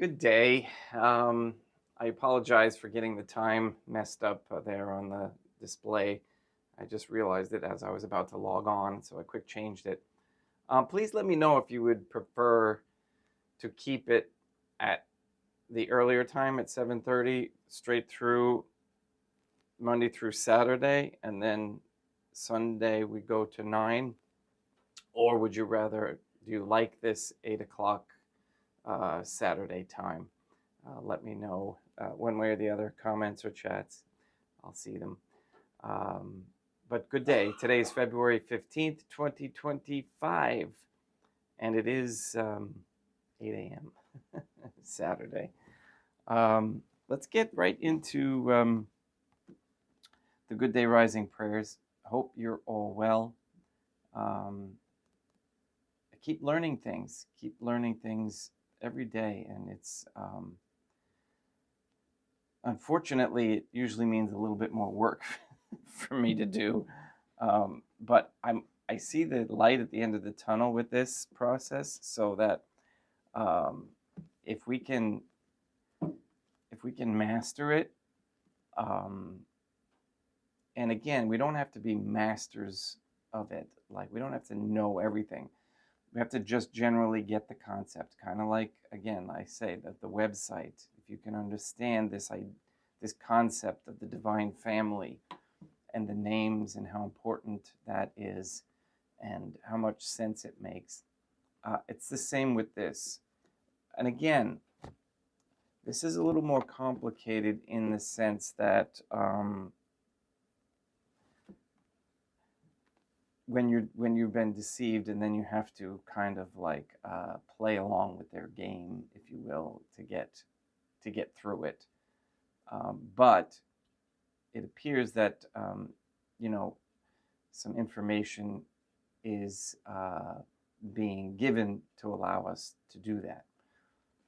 Good day. I apologize for getting the time messed up there on the display. I just realized it as I was about to log on, so I quick changed it. Please let me know if you would prefer to keep it at the earlier time at 7:30 straight through Monday through Saturday, and then Sunday we go to 9, or would you rather, do you like this 8 o'clock Saturday time? Let me know one way or the other, comments or chats. I'll see them. But good day. Today is February 15th, 2025, and it is 8 a.m. Saturday. Let's get right into the Good Day Rising prayers. Hope you're all well. Keep learning things. Keep learning things every day, and it's unfortunately, it usually means a little bit more work for me to do. But I see the light at the end of the tunnel with this process, so that if we can master it, and again, we don't have to be masters of it. Like, we don't have to know everything. We have to just generally get the concept, kind of like, again, I say that the website, if you can understand this concept of the divine family and the names and how important that is and how much sense it makes. It's the same with this. And again, this is a little more complicated in the sense that when you've been deceived, and then you have to kind of like play along with their game, if you will, to get through it. But it appears that some information is being given to allow us to do that.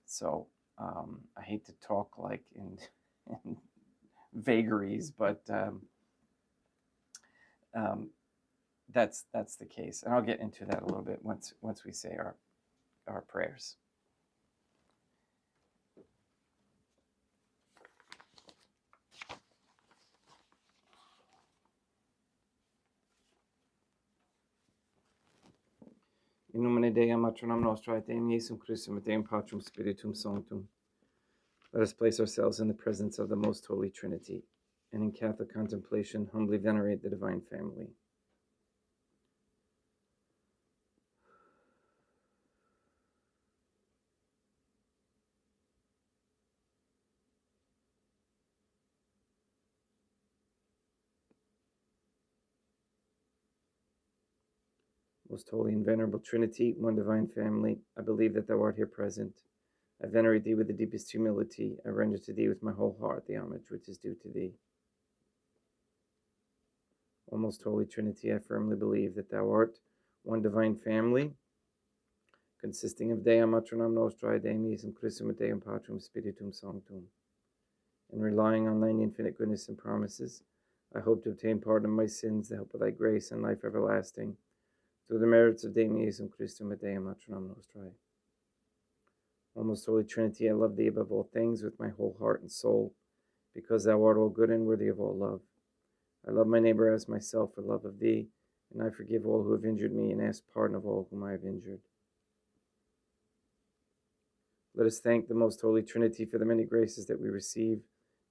So I hate to talk like in vagaries, but that's the case, and I'll get into that a little bit once we say our prayers. In nomine Dei, matronam nostra, et Deum Iesum Christum, et Deum Patrum Spiritum Sanctum. Let us place ourselves in the presence of the Most Holy Trinity, and in Catholic contemplation humbly venerate the Divine Family. Most Holy and Venerable Trinity, one Divine Family, I believe that Thou art here present. I venerate Thee with the deepest humility. I render to Thee with my whole heart the homage which is due to Thee. O Most Holy Trinity, I firmly believe that Thou art one Divine Family, consisting of Dea Matronam Nostra, Deum Iesum Christum, et Deum Patrum Spiritum Sanctum. And relying on Thine infinite goodness and promises, I hope to obtain pardon of my sins, the help of Thy grace, and life everlasting, through the merits of Deum Iesum Christum, et Deum Matronam Nostra. O Most Holy Trinity, I love Thee above all things with my whole heart and soul, because Thou art all good and worthy of all love. I love my neighbor as myself for love of Thee, and I forgive all who have injured me and ask pardon of all whom I have injured. Let us thank the Most Holy Trinity for the many graces that we receive,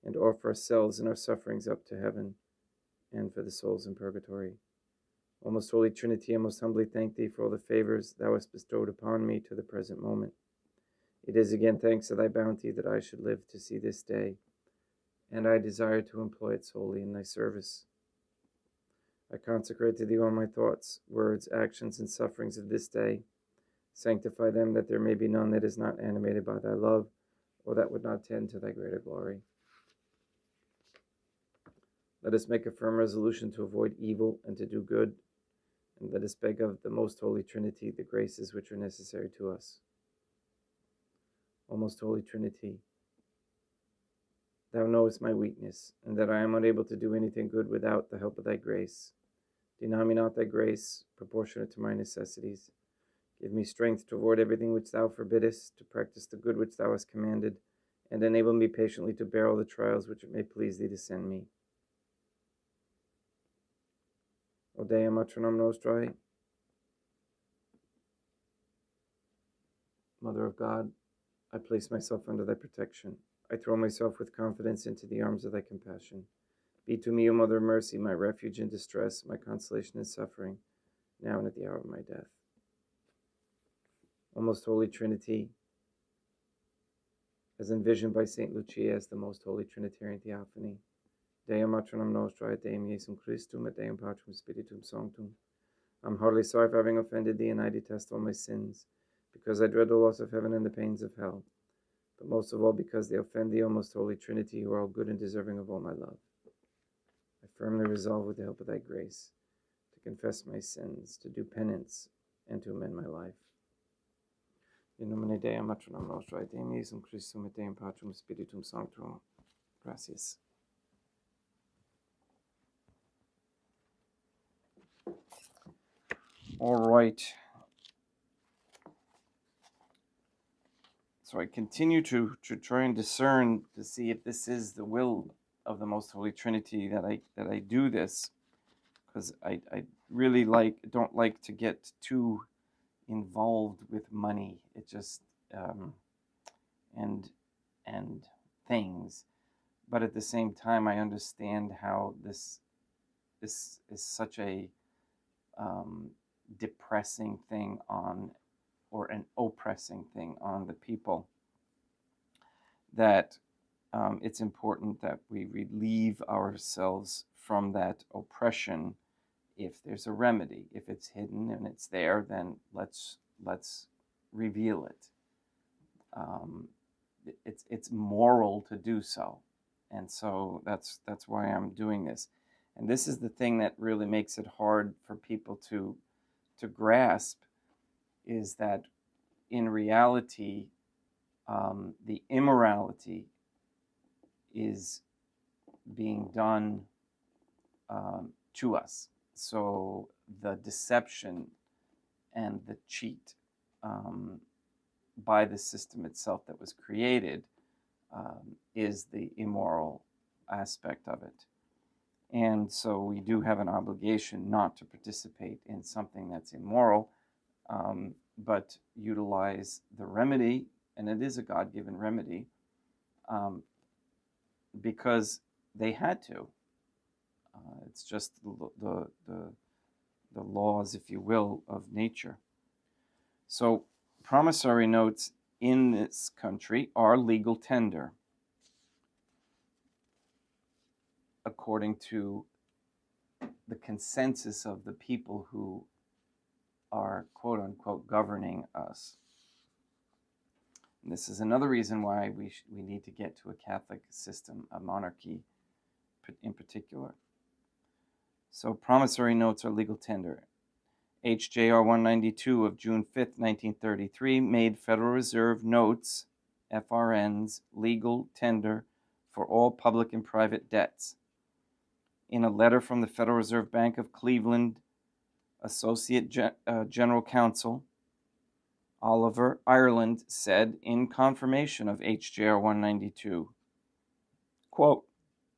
and offer ourselves and our sufferings up to heaven, and for the souls in purgatory. O Most Holy Trinity, I most humbly thank Thee for all the favors Thou hast bestowed upon me to the present moment. It is again thanks to Thy bounty that I should live to see this day, and I desire to employ it solely in Thy service. I consecrate to Thee all my thoughts, words, actions, and sufferings of this day. Sanctify them, that there may be none that is not animated by Thy love, or that would not tend to Thy greater glory. Let us make a firm resolution to avoid evil and to do good, and let us beg of the Most Holy Trinity the graces which are necessary to us. O Most Holy Trinity, Thou knowest my weakness, and that I am unable to do anything good without the help of Thy grace. Deny me not Thy grace, proportionate to my necessities. Give me strength to avoid everything which thou forbiddest, to practice the good which thou hast commanded, and enable me patiently to bear all the trials which it may please thee to send me. O Dea Matronum Nostrae, Mother of God, I place myself under thy protection. I throw myself with confidence into the arms of thy compassion. Be to me, O Mother of Mercy, my refuge in distress, my consolation in suffering, now and at the hour of my death. O Most Holy Trinity, as envisioned by St. Lucia as the Most Holy Trinitarian Theophany, Dea Matronum Nostrae, et Deum Iesum Christum, et Deum Patrum Spiritum Sanctum. I'm heartily sorry for having offended thee, and I detest all my sins, because I dread the loss of heaven and the pains of hell, but most of all because they offend thee, O Most Holy Trinity, who are all good and deserving of all my love. I firmly resolve, with the help of thy grace, to confess my sins, to do penance, and to amend my life. In nomine Dei Matronum Nostrae, et Deum Iesum Christum, et Deum Patrum Spiritum Sanctum. Gracias. All right. So I continue to try and discern to see if this is the will of the Most Holy Trinity that I do this, because I really don't like to get too involved with money. It just and things, but at the same time I understand how this is such a depressing thing on, or an oppressing thing on the people, that it's important that we relieve ourselves from that oppression if there's a remedy. If it's hidden and it's there, then let's reveal it. It's moral to do so, and so that's why I'm doing this. And this is the thing that really makes it hard for people to grasp, is that in reality, the immorality is being done to us. So the deception and the cheat by the system itself that was created is the immoral aspect of it. And so we do have an obligation not to participate in something that's immoral, but utilize the remedy, and it is a God-given remedy, because they had to. It's just the laws, if you will, of nature. So promissory notes in this country are legal tender, according to the consensus of the people who are, quote unquote, governing us. And this is another reason why we need to get to a Catholic system, a monarchy in particular. So promissory notes are legal tender. HJR 192 of June 5th, 1933 made Federal Reserve notes, FRNs, legal tender for all public and private debts. In a letter from the Federal Reserve Bank of Cleveland, Associate General Counsel Oliver Ireland said in confirmation of HJR 192, quote,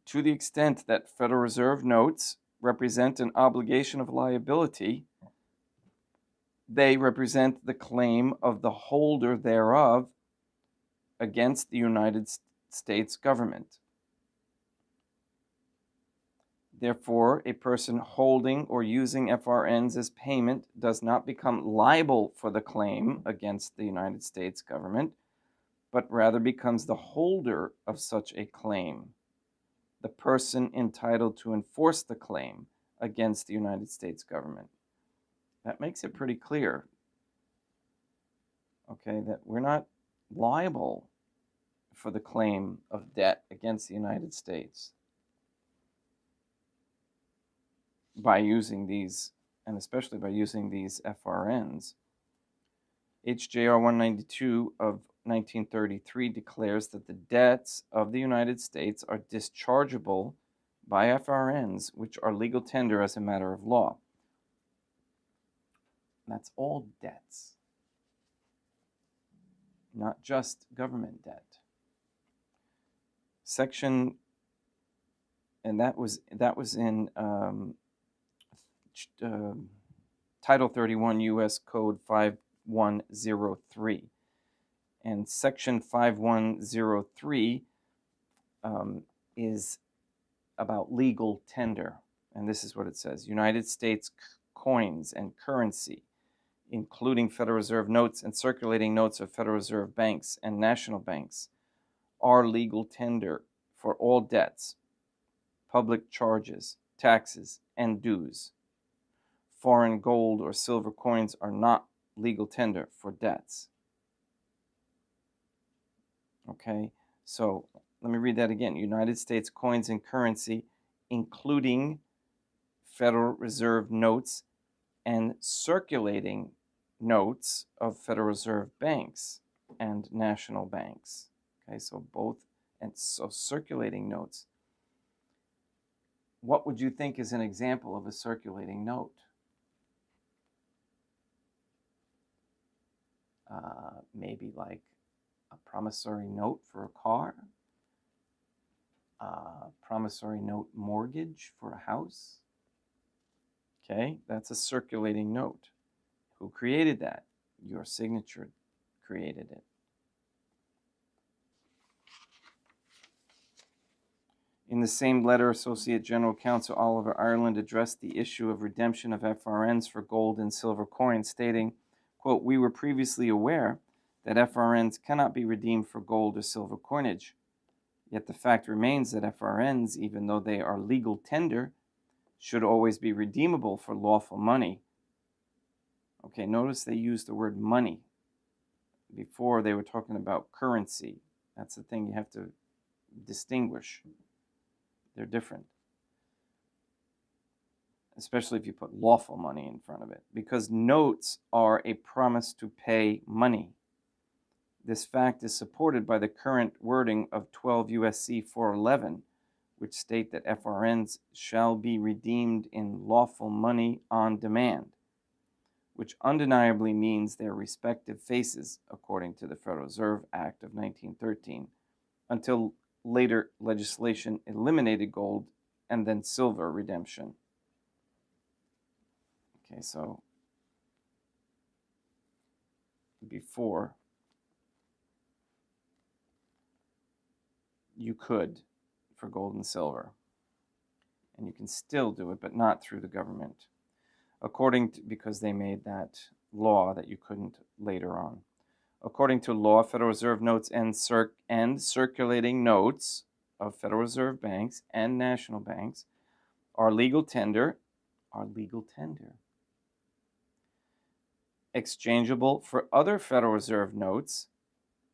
to the extent that Federal Reserve notes represent an obligation of liability, they represent the claim of the holder thereof against the United States government. Therefore, a person holding or using FRNs as payment does not become liable for the claim against the United States government, but rather becomes the holder of such a claim, the person entitled to enforce the claim against the United States government. That makes it pretty clear, okay, that we're not liable for the claim of debt against the United States by using these, and especially by using these FRNs. HJR 192 of 1933 declares that the debts of the United States are dischargeable by FRNs, which are legal tender as a matter of law. That's all debts. not just government debt. Section, and that was in Title 31 U.S. Code 5103. And Section 5103 is about legal tender. And this is what it says. United States coins and currency, including Federal Reserve notes and circulating notes of Federal Reserve banks and national banks, are legal tender for all debts, public charges, taxes, and dues. Foreign gold or silver coins are not legal tender for debts. Okay, so let me read that again. United States coins and currency, including Federal Reserve notes and circulating notes of Federal Reserve banks and national banks. Okay, so both, and so circulating notes. What would you think is an example of a circulating note? Maybe like a promissory note for a car, promissory note mortgage for a house. Okay, that's a circulating note. Who created that? Your signature created it. In the same letter, Associate General Counsel Oliver Ireland addressed the issue of redemption of FRNs for gold and silver coins, stating, quote, "We were previously aware that FRNs cannot be redeemed for gold or silver coinage. Yet the fact remains that FRNs, even though they are legal tender, should always be redeemable for lawful money." Okay, notice they used the word money. Before they were talking about currency. That's the thing you have to distinguish. They're different. Especially if you put lawful money in front of it. Because notes are a promise to pay money. This fact is supported by the current wording of 12 U.S.C. 411, which state that FRNs shall be redeemed in lawful money on demand, which undeniably means their respective faces, according to the Federal Reserve Act of 1913, until later legislation eliminated gold and then silver redemption. Okay, so before you could for gold and silver, and you can still do it, but not through the government, because they made that law that you couldn't later on. According to law, Federal Reserve notes and circulating notes of Federal Reserve banks and national banks are legal tender, exchangeable for other Federal Reserve notes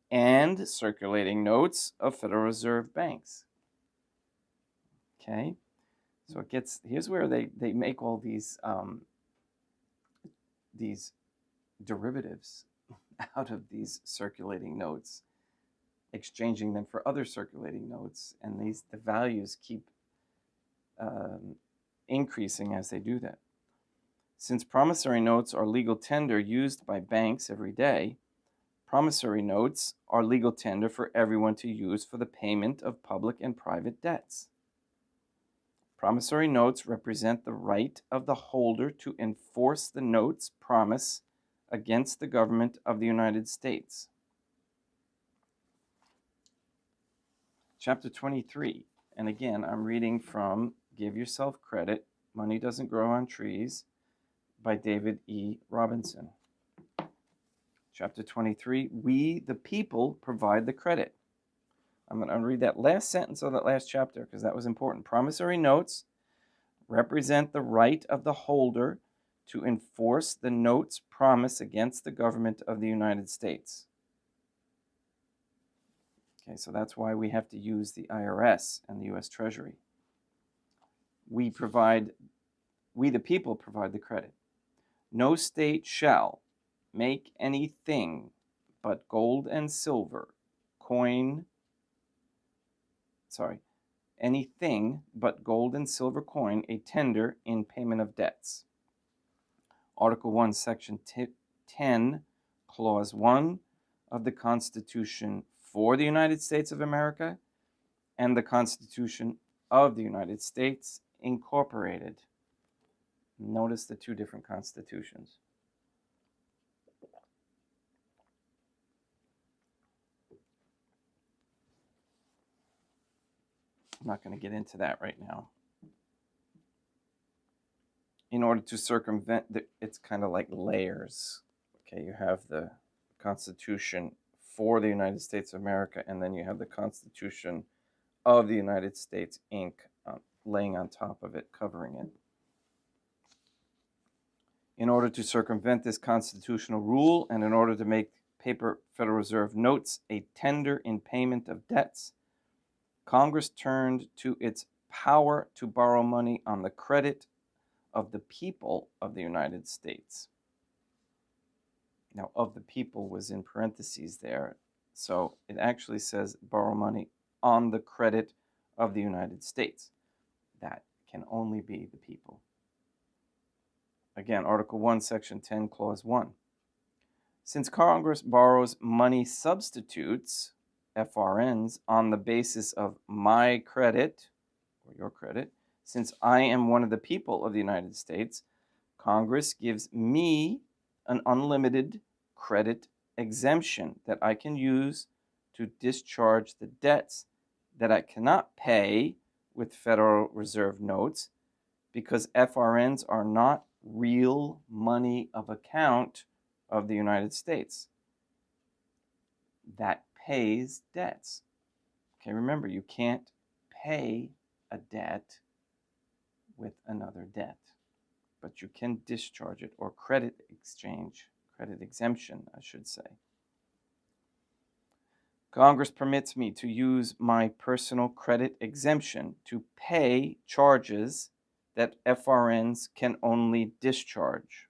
and circulating notes of Federal Reserve banks. Okay, so here's where they make all these derivatives out of these circulating notes, exchanging them for other circulating notes, and the values keep increasing as they do that. Since promissory notes are legal tender used by banks every day, promissory notes are legal tender for everyone to use for the payment of public and private debts. Promissory notes represent the right of the holder to enforce the note's promise against the government of the United States. Chapter 23, and again, I'm reading from Give Yourself Credit, Money Doesn't Grow on Trees, by David E. Robinson. Chapter 23, we, the people, provide the credit. I'm going to read that last sentence of that last chapter because that was important. Promissory notes represent the right of the holder to enforce the note's promise against the government of the United States. Okay, so that's why we have to use the IRS and the U.S. Treasury. We the people provide the credit. No state shall make anything but gold and silver anything but gold and silver coin a tender in payment of debts. Article 1, Section 10, Clause 1 of the Constitution for the United States of America and the Constitution of the United States Incorporated. Notice the two different constitutions. I'm not going to get into that right now. In order to circumvent, it's kind of like layers. Okay, you have the Constitution for the United States of America, and then you have the Constitution of the United States, Inc., laying on top of it, covering it. In order to circumvent this constitutional rule, and in order to make paper Federal Reserve notes a tender in payment of debts, Congress turned to its power to borrow money on the credit of the people of the United States. Now, of the people was in parentheses there, so it actually says borrow money on the credit of the United States. That can only be the people. Again, Article 1, Section 10, Clause 1. Since Congress borrows money substitutes, FRNs, on the basis of my credit, or your credit, since I am one of the people of the United States, Congress gives me an unlimited credit exemption that I can use to discharge the debts that I cannot pay with Federal Reserve notes, because FRNs are not real money of account of the United States that pays debts. Okay, remember, you can't pay a debt with another debt, but you can discharge it, or credit exemption, I should say. Congress permits me to use my personal credit exemption to pay charges that FRNs can only discharge.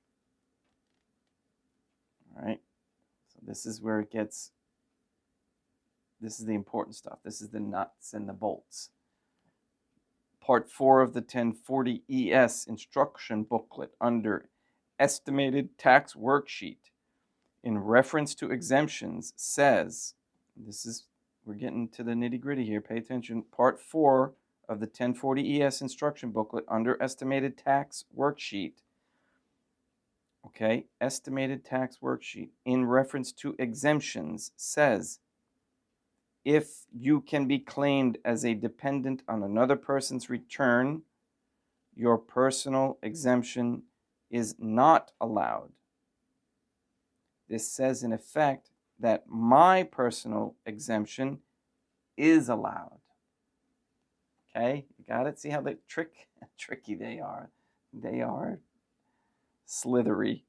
All right, so this is where it gets, this is the important stuff. This is the nuts and the bolts. Part 4 of the 1040 ES instruction booklet under Estimated Tax Worksheet, in reference to exemptions, says, this is, we're getting to the nitty-gritty here, pay attention, Part 4 of the 1040 ES instruction booklet under Estimated Tax Worksheet, okay, Estimated Tax Worksheet, in reference to exemptions, says, if you can be claimed as a dependent on another person's return, your personal exemption is not allowed. This says, in effect, that my personal exemption is allowed. Okay, you got it? See how tricky they are? They are slithery.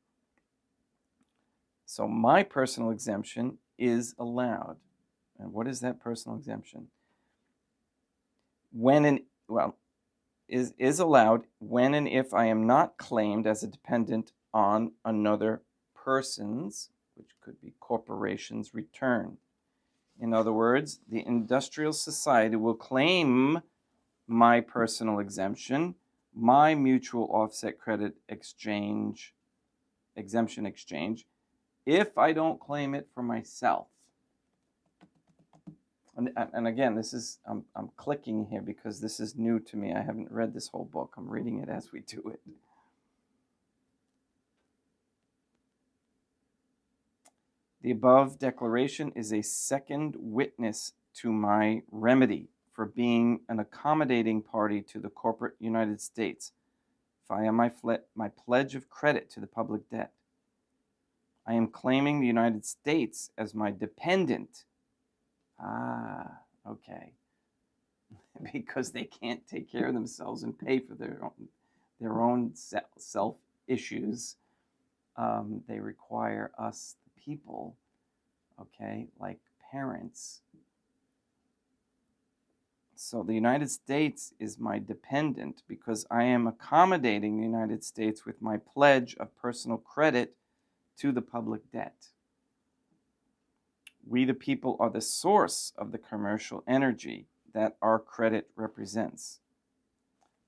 So my personal exemption is allowed. And what is that personal exemption? Is allowed when and if I am not claimed as a dependent on another person's, which could be corporation's, return. In other words, the industrial society will claim my personal exemption, my mutual offset credit exemption exchange, if I don't claim it for myself. And again, this is, I'm clicking here because this is new to me. I haven't read this whole book. I'm reading it as we do it. The above declaration is a second witness to my remedy for being an accommodating party to the corporate United States via my pledge of credit to the public debt. I am claiming the United States as my dependent. Okay. Because they can't take care of themselves and pay for their own self issues. They require us, the people, okay, like parents. So the United States is my dependent because I am accommodating the United States with my pledge of personal credit to the public debt. We, the people, are the source of the commercial energy that our credit represents.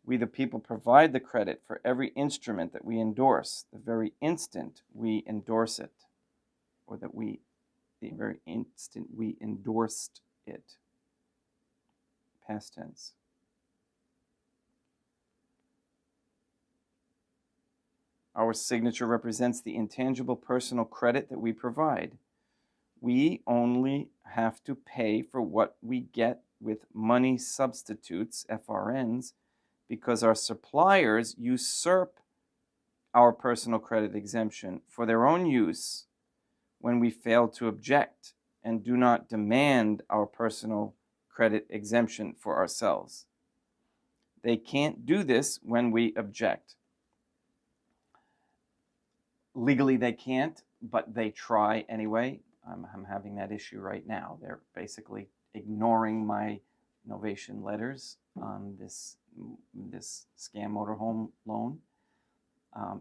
We, the people, provide the credit for every instrument that we endorse the very instant we endorse it, or that we the very instant we endorsed it. Past tense. Our signature represents the intangible personal credit that we provide. We only have to pay for what we get with money substitutes, FRNs, because our suppliers usurp our personal credit exemption for their own use when we fail to object and do not demand our personal credit exemption for ourselves. They can't do this when we object. Legally, they can't, but they try anyway. I'm having that issue right now. They're basically ignoring my novation letters on this scam motorhome loan.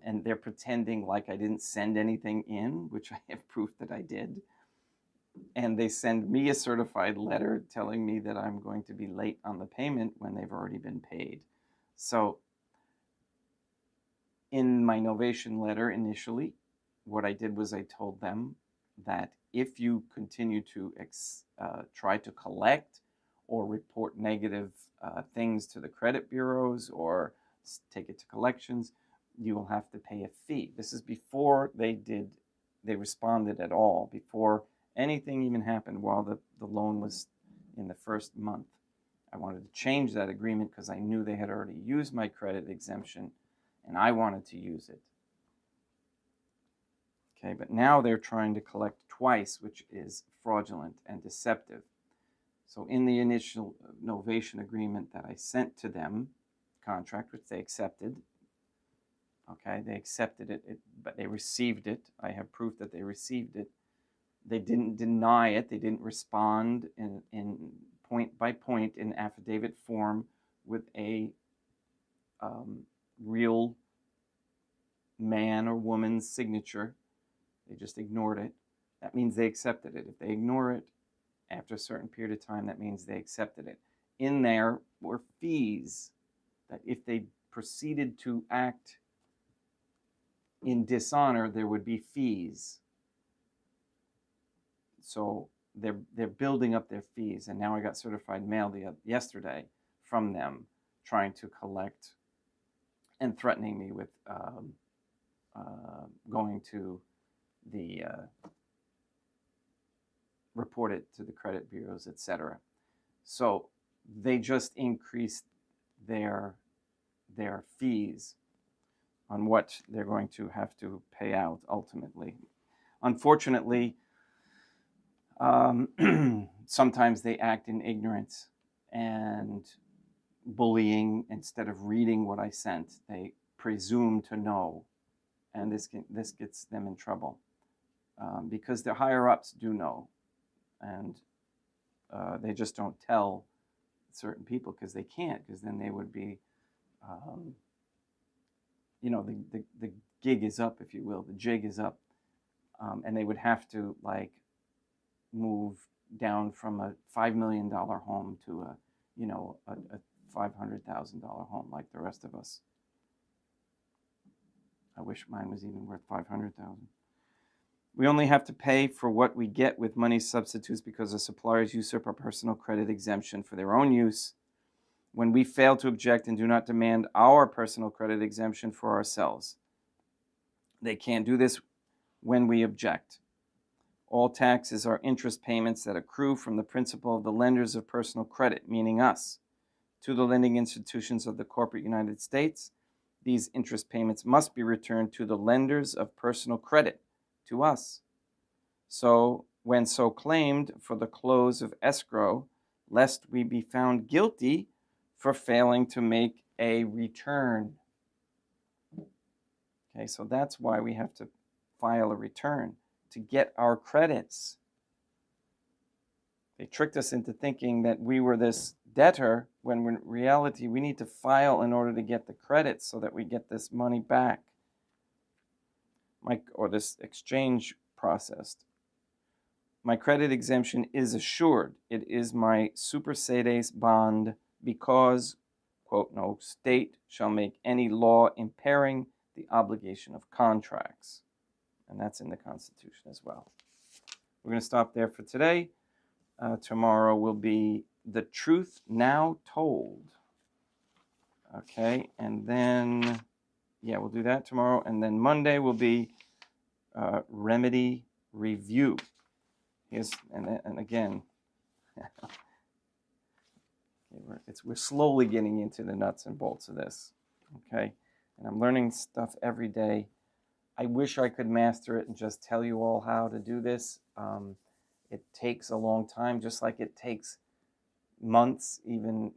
And they're pretending like I didn't send anything in, which I have proof that I did. And they send me a certified letter telling me that I'm going to be late on the payment when they've already been paid. So in my novation letter initially, what I did was I told them that if you continue to try to collect or report negative things to the credit bureaus or take it to collections, you will have to pay a fee. This is before they responded at all, before anything even happened while the loan was in the first month. I wanted to change that agreement because I knew they had already used my credit exemption and I wanted to use it. Okay, but now they're trying to collect twice, which is fraudulent and deceptive. So in the initial novation agreement that I sent to them, contract, which they accepted, okay, they accepted it, but they received it. I have proof that they received it. They didn't deny it. They didn't respond in point by point in affidavit form with a real man or woman's signature. They just ignored it. That means they accepted it. If they ignore it after a certain period of time, that means they accepted it. In there were fees that if they proceeded to act in dishonor, there would be fees. So they're building up their fees. And now I got certified mail yesterday from them trying to collect and threatening me with going to the report it to the credit bureaus, etc. So they just increased their fees on what they're going to have to pay out ultimately. Unfortunately, sometimes they act in ignorance and bullying. Instead of reading what I sent, they presume to know, and this gets them in trouble because their higher ups do know, and they just don't tell certain people because they can't, because then they would be, the gig is up, if you will, the jig is up, and they would have to like move down from a $5 million home to a $500,000 home like the rest of us. I wish mine was even worth $500,000. We only have to pay for what we get with money substitutes because the suppliers usurp our personal credit exemption for their own use when we fail to object and do not demand our personal credit exemption for ourselves. They can't do this when we object. All taxes are interest payments that accrue from the principal of the lenders of personal credit, meaning us, to the lending institutions of the corporate United States. These interest payments must be returned to the lenders of personal credit, to us. So, when so claimed for the close of escrow, lest we be found guilty for failing to make a return. Okay, so that's why we have to file a return, to get our credits. They tricked us into thinking that we were this debtor, when in reality we need to file in order to get the credits so that we get this money back, or this exchange processed. My credit exemption is assured. It is my super sedes bond because, quote, no state shall make any law impairing the obligation of contracts. And that's in the Constitution as well. we're going to stop there for today. Tomorrow will be The Truth Now Told. Okay, and then, yeah, we'll do that tomorrow. And then Monday will be Remedy Review. And again, we're slowly getting into the nuts and bolts of this. Okay, and I'm learning stuff every day. I wish I could master it and just tell you all how to do this. It takes a long time, just like it takes months, even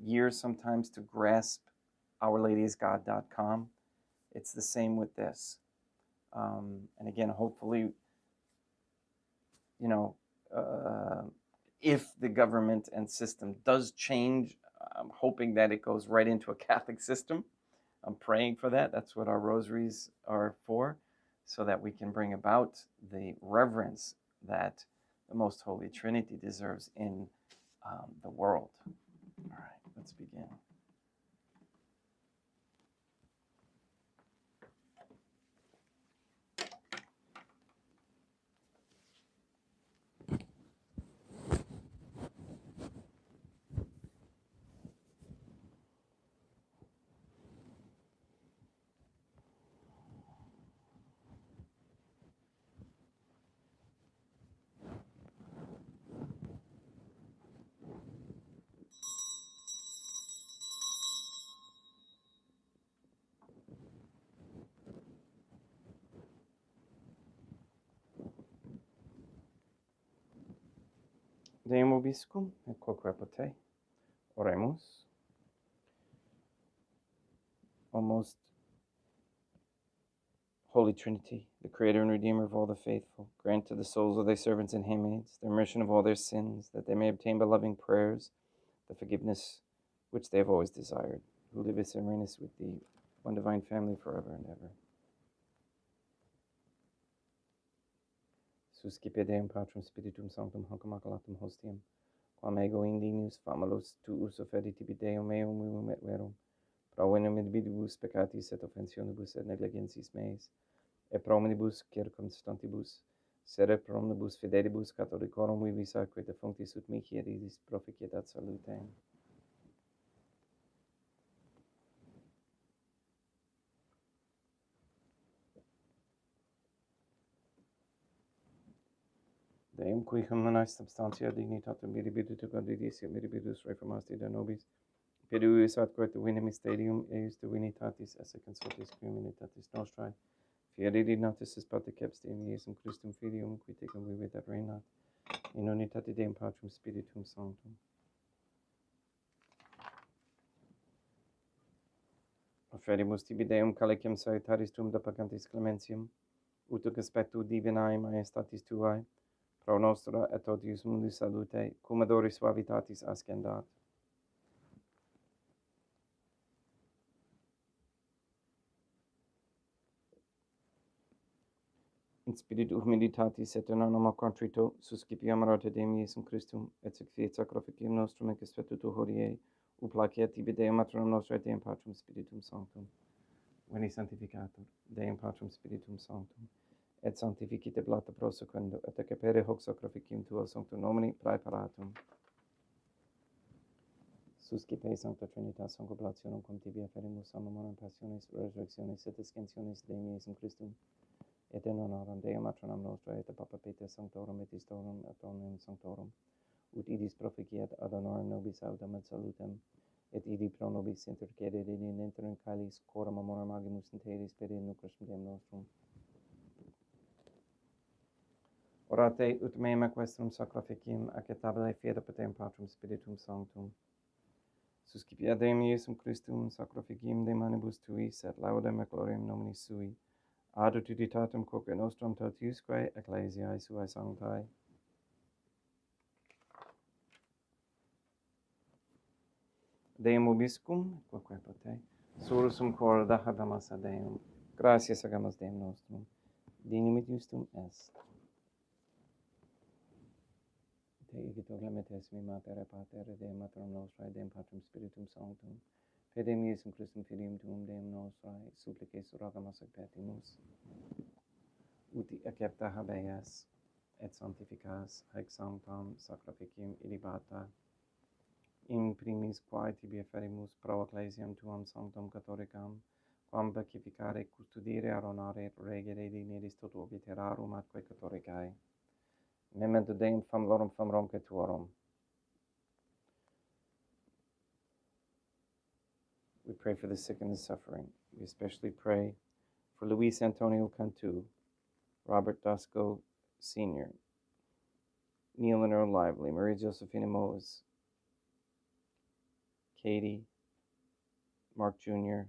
years sometimes, to grasp OurLadyIsGod.com. It's the same with this. And again, hopefully, if the government and system does change, I'm hoping that it goes right into a Catholic system. I'm praying for that. That's what our rosaries are for, so that we can bring about the reverence that the Most Holy Trinity deserves in the world. All right, let's begin. Deum vobiscum et quoque pote. Oremus. O most Holy Trinity, the Creator and Redeemer of all the faithful, grant to the souls of thy servants and handmaids the remission of all their sins, that they may obtain by loving prayers the forgiveness which they have always desired, who livest and reignest with thee, one divine family, forever and ever. Suscipe Deum Patrum Spiritum Sanctum Hanc Immaculatum Hostium, quam ego indinius famalus tuus offerdi tibi Deum meum et verum, pro venum individuus peccatis et offensionibus et negligensis meis, et pro omnibus circumstantibus, sere pro omnibus fidelibus catholicorum vivis acque defunctis ut mihi et idis proficietat salutem. Deum qui humanae substantia dignitatem mirabilitu condidis et mirabilis reformasti de nobis, peduis atque divine mysterium eius divinitatis esse consortis communitatis nostrae, fieri natis is pater Cepstium Iesum Christum Filium, qui tecum vivit et reinat, in unitate Deum Patrum Spiritum Sanctum. Offerimus tibi Deum calicem salutaris tuum da pagantis clementium, ut spectu divinae majestatis tuae, pro nostra et totius mundi salute, cum adoris suavitatis ascendat. In spiritu humilitatis et in anima contrito, suscipiam rate Deum Iesum Christum, et sic fiat sacrificium nostrum et expetutu hodie, ut placeat tibi Deum matronum nostrae Deum Patrum Spiritum Sanctum. Veni sanctificatur, Deum Patrum Spiritum Sanctum, et sanctificite blata prosequendo, et accepere hoc sacrificium tuo sanctum nomini praeparatum. Suscipe Sancta Trinitas concoblationum cum tibi afferimus amorem passiones, resurrectionis et ascensionis Deum Iesum Christum, et in honoram Deum matronam nostrae et Papa Peter Sanctorum et Istorum et omnium Sanctorum, ut idis proficiat ad honorem nobis autem et salutem, et idi pro nobis intercedit in interim caelis coram amorem agimus interis per in nucleus Deum nostrum. Orate ut meam equestrum sacrificium acceptabile fiat Deum Patrum Spiritum Sanctum. Suscipia Deum Iesum Christum sacrificium de manibus tuis et laudem et gloriam nomini sui, ad utilitatem quoque nostrum totiusque ecclesiae suae sanctae. Deum vobiscum, quoque pote, sursum corda habemus ad Deum. Gratias agamus Deum nostrum, dignum et justum est. Te igito clemetes mi mater et pater et Deum matronum nostrae, Deum Patrum Spiritum Sanctum, per Deum Iesum Christum Filium tuum Deum nostrae, supplices surrogamus et petimus, ut accepta habeas. et sanctificas haec sanctam sacrificium ilibata, in primis quae tibi ferimus pro ecclesiam tuam sanctam catholicam, quam beatificare, custodire, aronare, regere, dineris toto obiterarum atque catholicae. Memento Deum familiarum familiarum tuorum. We pray for the sick and the suffering. We especially pray for Luis Antonio Cantu, Robert Dasco Sr., Neil and Earl Lively, Maria Josephina Mose, Katie, Mark Jr.,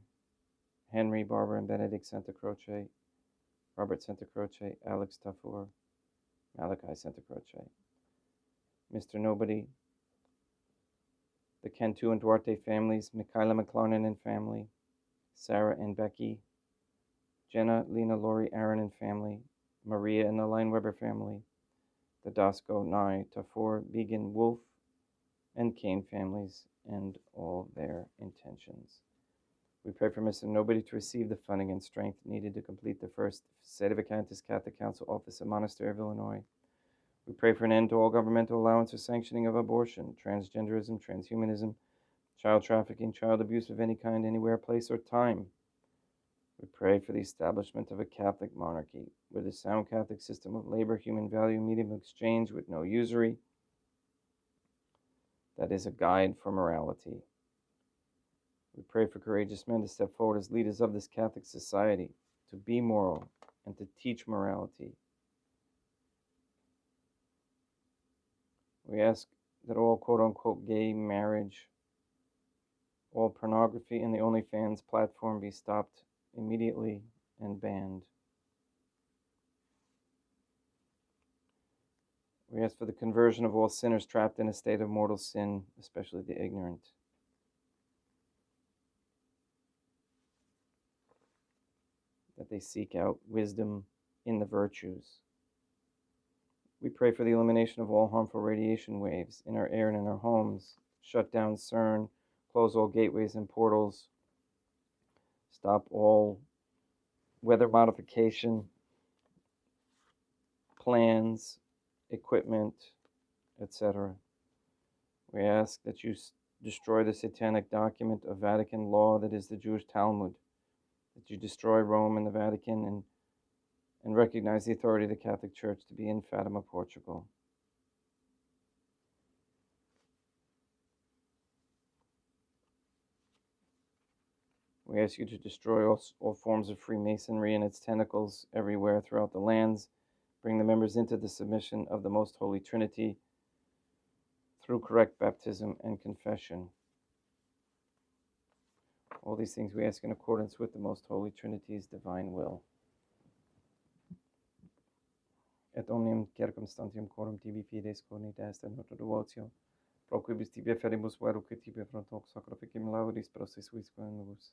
Henry, Barbara, and Benedict Santa Croce, Robert Santa Croce, Alex Tafour, Malachi Santa Croce, Mr. Nobody, the Cantu and Duarte families, Michaela McLarnon and family, Sarah and Becky, Jenna, Lena, Lori, Aaron and family, Maria and the Line Weber family, the Dasco, Nye, Tafour, Began, Wolf, and Kane families, and all their intentions. We pray for Mr. Nobody to receive the funding and strength needed to complete the first Sedevacantis Catholic Council office at Monastery of Illinois. We pray for an end to all governmental allowance or sanctioning of abortion, transgenderism, transhumanism, child trafficking, child abuse of any kind, anywhere, place, or time. We pray for the establishment of a Catholic monarchy with a sound Catholic system of labor, human value, medium of exchange with no usury, that is a guide for morality. We pray for courageous men to step forward as leaders of this Catholic society, to be moral and to teach morality. We ask that all quote-unquote gay marriage, all pornography and the OnlyFans platform be stopped immediately and banned. We ask for the conversion of all sinners trapped in a state of mortal sin, especially the ignorant. That they seek out wisdom in the virtues. We pray for the elimination of all harmful radiation waves in our air and in our homes, shut down CERN, close all gateways and portals, stop all weather modification plans, equipment, etc. We ask that you destroy the satanic document of Vatican law that is the Jewish Talmud, that you destroy Rome and the Vatican and recognize the authority of the Catholic Church to be in Fatima, Portugal. We ask you to destroy all forms of Freemasonry and its tentacles everywhere throughout the lands. Bring the members into the submission of the Most Holy Trinity through correct baptism and confession. All these things we ask in accordance with the Most Holy Trinity's divine will. Et omnium circumstantium coram tibi fides cornita est nota devotio, pro quibus tibi ferimus veruque tibi frontox sacrificium laudis processuis quenibus,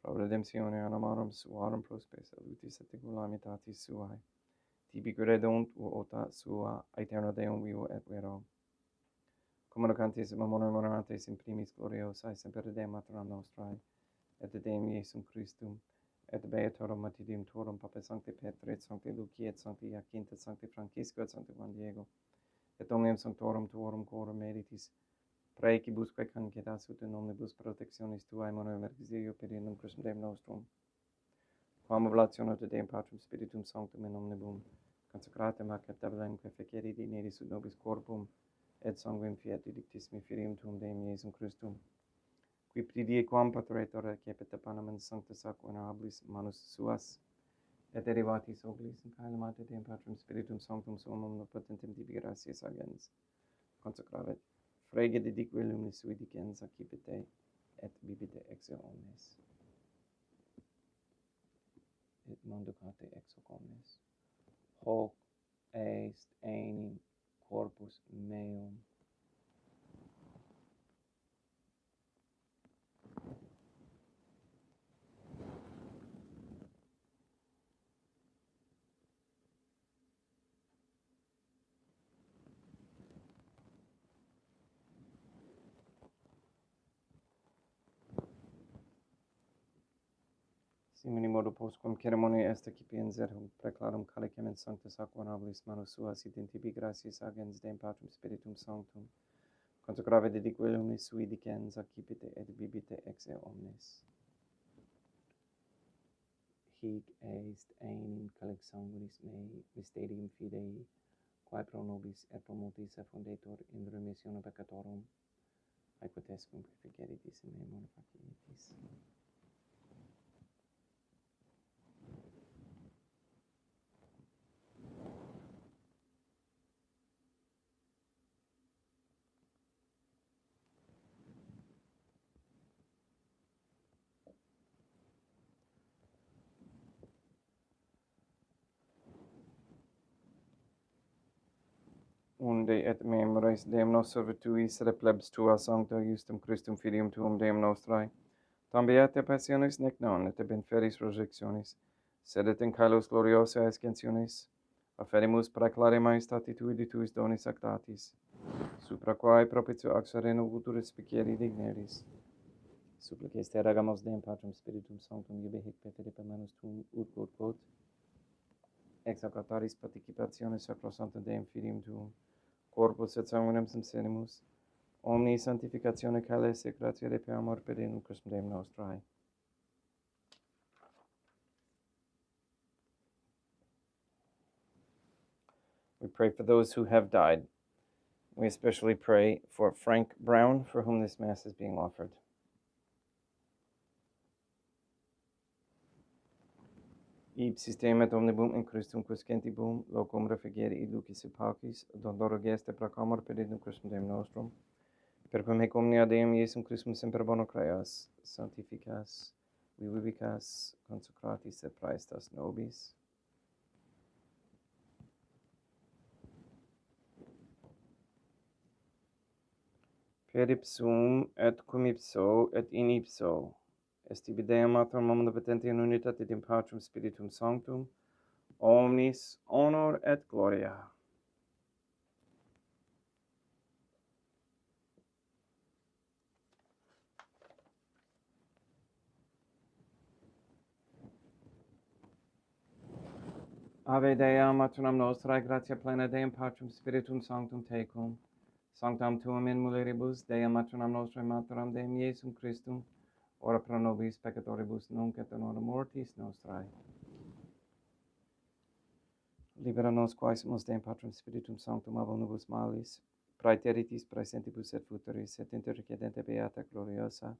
pro redemptione anamarum suarum prospes salutis et calamitatis suae, tibi credunt ota sua aeterno Deum vivo et vero. Communicantes mamorum morantes in primis gloriosae semper Deum maternam nostrae, et Deum Iesum Christum, et beatorum martyrium tuorum, Papa Sancte Petri, et Sancte Lucia, et Sancte Jacinta, et Sancte Francisco, et Sancte Juan Diego, et omnium sanctorum tuorum coram meritis, praecibusque cancetas ut in omnibus protectionis tuae monem exilio pedendum Christum Deum nostrum, quam oblatione te Deum Patrum Spiritum Sanctum in omnibus, consecratem acceptabilem que feceri dineris ut nobis corpum, et sanguinem fiat dictissimi filium tuum Deum Iesum Christum, qui pridie quam patretor cepit panem sanctus ac venerabilis manus suas, et derivatis oglis in calamate Deum Patrum Spiritum Sanctum suum omnipotentem tibi gratias agens, consecravet, frege dedique luminis sui dicens accipite, et bibite exeo omnes. Et manducate exo omnes. Hoc est enim corpus meum. Simini modo postquam ceremonia est accipiens et hunc preclarum calicem in sanctus aquanabilis manus suas et in tibi gratias agens Deum Patrum Spiritum Sanctum, consecrave dedique omnis sui dicens accipite et bibite ex eo omnes. Hic est enim calix sanguinis mei mysterium fidei, quae pro nobis et pro multis effundetur in remissione peccatorum, aequotescum preficeritis in memor facietis. Unde et memores Deum nos servituis et plebs tua sancta justum Christum filium tuum Deum nostrae, tam beata passionis nec non et ab inferis resurrectionis, sed et in caelos gloriosa ascensionis, afferimus praeclare maestati tui di tuis donis actatis, supra quae propitio ac sereno futuris spicieri digneris. Supplices te ragamos Deum Patrum Spiritum Sanctum iube hic petere per manus tuum ut quod ex acataris participationis sacrosanctum Deum Filium tuum, corpus et sanguinem subsenimus, omni sanctificatione cales et gratia de per amor per in Christum Deum nostrae. We pray for those who have died. We especially pray for Frank Brown, for whom this Mass is being offered. Ipsis Deum et omnibus in Christum quiscentibus locum refugere id lucis et paucis, dondoro geste proclamor per in Christum Deum nostrum, per quem hic omnia Deum Iesum Christum semper bono creas, sanctificas, vivicas, consecratis et praestas nobis. Per ipsum et cum ipso et in ipso, est ibi Deum Matrum omnipotenti in unitate Deum Patrum Spiritum Sanctum, omnis honor et gloria. Ave Dea, Matronam nostrae, gratia plena Deum Patrum Spiritum Sanctum tecum, sanctam tuum in mulieribus, Dea Matronam nostrae, Materam Deum Iesum Christum, ora pro nobis peccatoribus nunc et in hora mortis nostrae. Libera nos quaesimus Deum Patrum Spiritum Sanctum ab omnibus malis, praeteritis praesentibus et futuris, et intercedente beata gloriosa,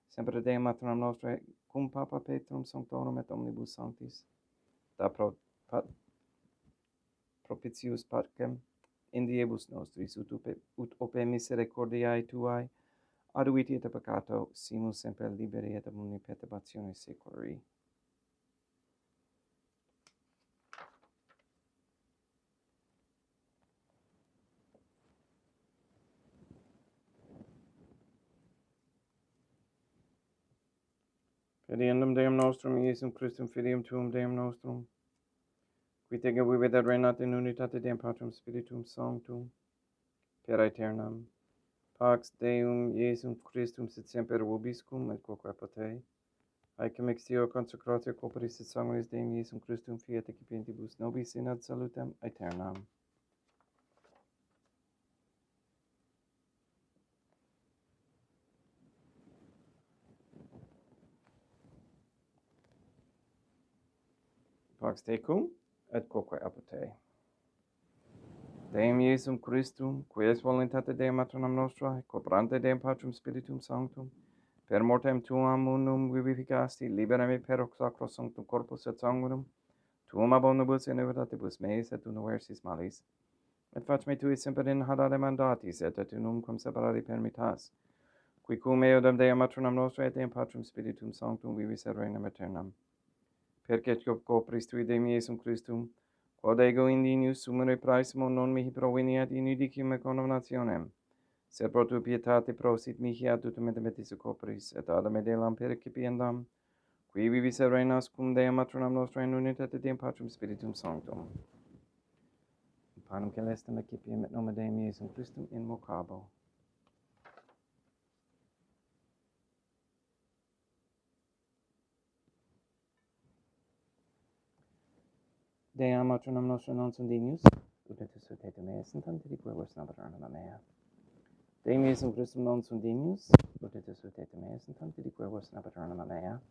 semper Deum Matronam nostrae, cum Papa Petrum Sanctorum et omnibus sanctis, da propitius pacem in diebus nostris, ut ope misericordiae tuae, aduiti et peccato, simus semper liberi et ab omni perturbatione seculi. Pediendum Deum nostrum, Iesum Christum Filium tuum Deum nostrum, qui te vivit et reinat in unitate Deum Patrum Spiritum Sanctum, per aeternam. Pax Deum Iesum Christum sit semper vobiscum et quoque potei, haecum extio consecratio corporis et sanguinis Deum Iesum Christum fiat excipientibus nobis in ad salutem aeternam. Pax tecum et quoque apotei. Deum Iesum Christum, qui es voluntate Deum Matronam nostrae, cobrante Deum Patrum Spiritum Sanctum, per mortem tuam unum vivificasti, libera me per sacro sanctum corpus et sanguinum, tuum ab omnibus iniquitatibus meis et universis malis, et fac me tui semper in hadare mandatis, et unum cum separari permittas, qui cum eodem Deum Matronam nostrae et Deum Patrum Spiritum Sanctum vivis et regnam aeternam. Perque copris tui Deum Iesum Christum, quod ego indinius sumere praesimo non mihi proveniat in judicium et condemnationem, sed pro tu pietate prosit mihi ad tutum et metis copris, et ad medelam percipiendam, qui vivis et reinas cum Deum Matronam nostrae in unitate Deum Patrum Spiritum Sanctum. Panem celestem accipiem et nome Deum Iesum Christum in vocabo. Deam matronam nostrum non sunt dignus, ut et sutetum meas in tanti di quibus nabatornum mea. Deum Iesum Christum non sunt dignus, ut et sutetum meas in tanti di quibus nabatornum mea.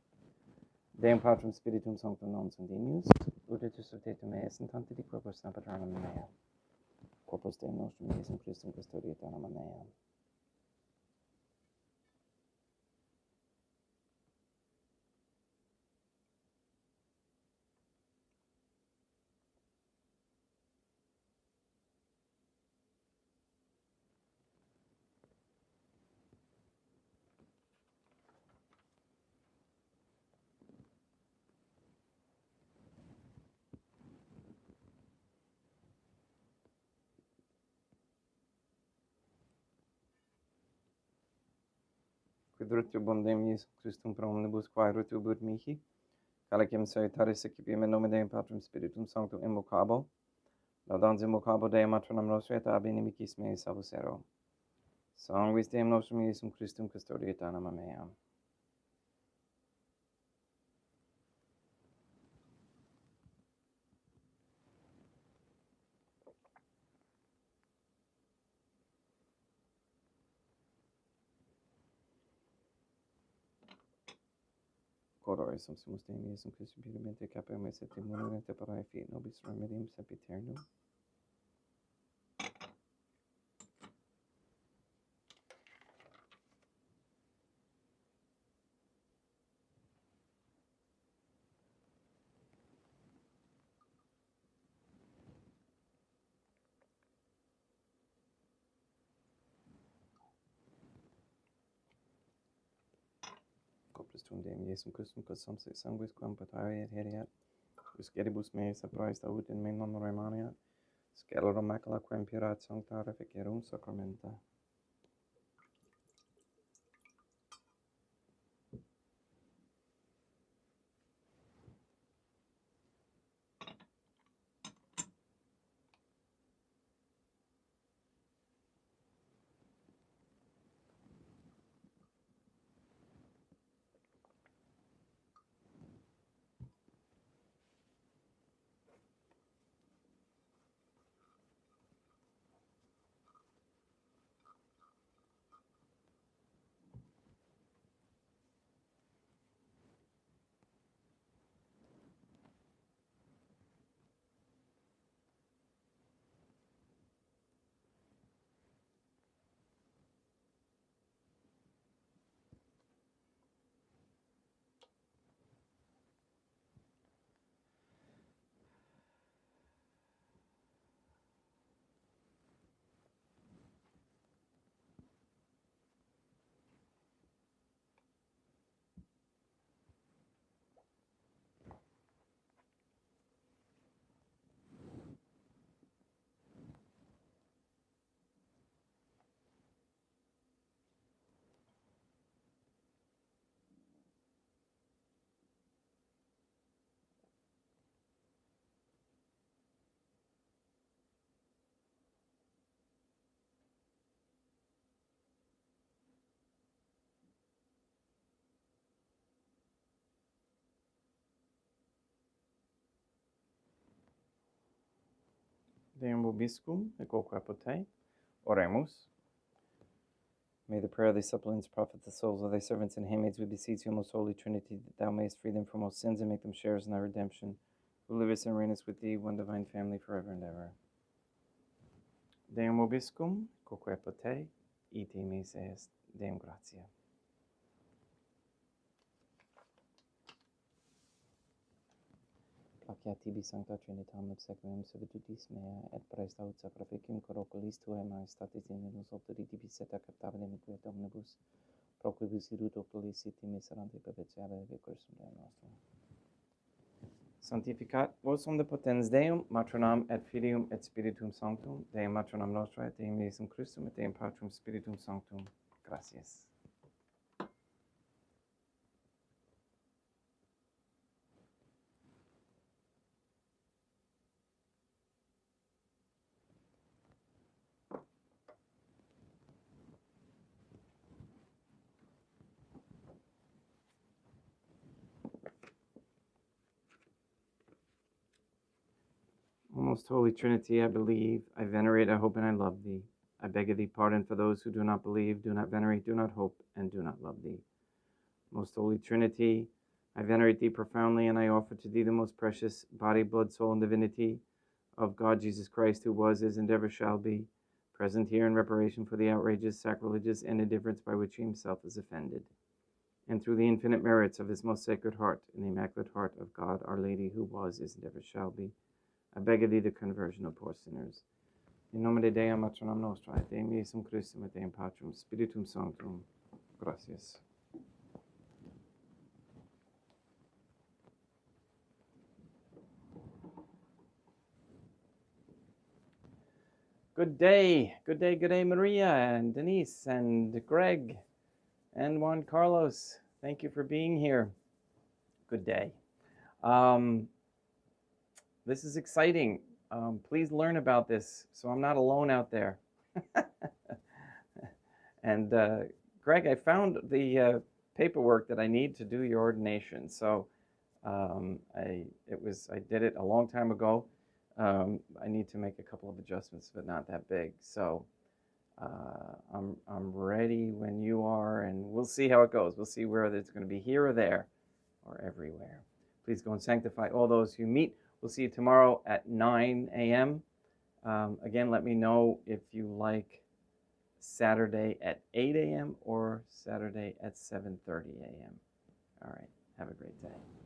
Deum Patrum Spiritum Sanctum non sunt dignus, ut et sutetum meas in tanti di quibus nabatornum mea. Corpus Deum nostrum Iesum Christum custodiet anima mea. Quid rutibus Deum Iesum Christum pro omnibus quae rutibus mihi, calicem salutaris excipiam in nome Deum Patrum Spiritum Sanctum invocabo, laudans invocabo Deum matronam nostri et ab inimicis meis salvus ero. Sanguis Deum nostrum Iesum Christum custodiet anima mea. Cordore sumus Deum Iesum Christum puramente capem et septimum et parae fiat nobis remedium sempiternum. Corpus tuum Deum Iesum Christum quam sanguis quam patari et heriat, uscedibus meis appraes aut in me non remaniat, scelerum macula quam purat sancta reficerum sacramenta. Deum vobiscum, et quoque apote. Oremus. May the prayer of thy suppliants profit the souls of thy servants and handmaids, we beseech you, most holy Trinity, that thou mayest free them from all sins and make them sharers in thy redemption, who livest and reignest with thee, one divine family, forever and ever. Deum vobiscum, quoque apote, ite meis est. Deum gratia. Placia tibi sancta Trinitam obsequium servitutis mea, et praesta ut sacrificium corroculis tuae maestatis in nos autori tibi seta captabilem quiet omnibus, pro quibus irut oculis siti miserante perpetuare Christum Deum nostrum. Sanctificat vos omnipotens Deum, matronam et filium et spiritum sanctum, Deum matronam nostra et Deum Iesum Christum et Deum Patrum Spiritum Sanctum. Gratias. Most Holy Trinity, I believe, I venerate, I hope, and I love thee. I beg of thee pardon for those who do not believe, do not venerate, do not hope, and do not love thee. Most Holy Trinity, I venerate thee profoundly, and I offer to thee the most precious body, blood, soul, and divinity of God Jesus Christ, who was, is, and ever shall be, present here in reparation for the outrages, sacrileges, and indifference by which he himself is offended. And through the infinite merits of his most sacred heart, and the immaculate heart of God, our Lady, who was, is, and ever shall be, I beg of thee the conversion of poor sinners. In nomine Dei, matronam nostra, et Dei Jesusum Christum, et Deum Patrum, Spiritum Sanctum. Gracias. Good day, Maria and Denise and Greg and Juan Carlos. Thank you for being here. Good day. This is exciting. Please learn about this so I'm not alone out there. And Greg, I found the paperwork that I need to do your ordination. So I did it a long time ago. I need to make a couple of adjustments, but not that big. So I'm ready when you are, and we'll see how it goes. We'll see whether it's going to be here or there or everywhere. Please go and sanctify all those you meet. We'll see you tomorrow at 9 a.m. Again, let me know if you like Saturday at 8 a.m. or Saturday at 7:30 a.m. All right. Have a great day.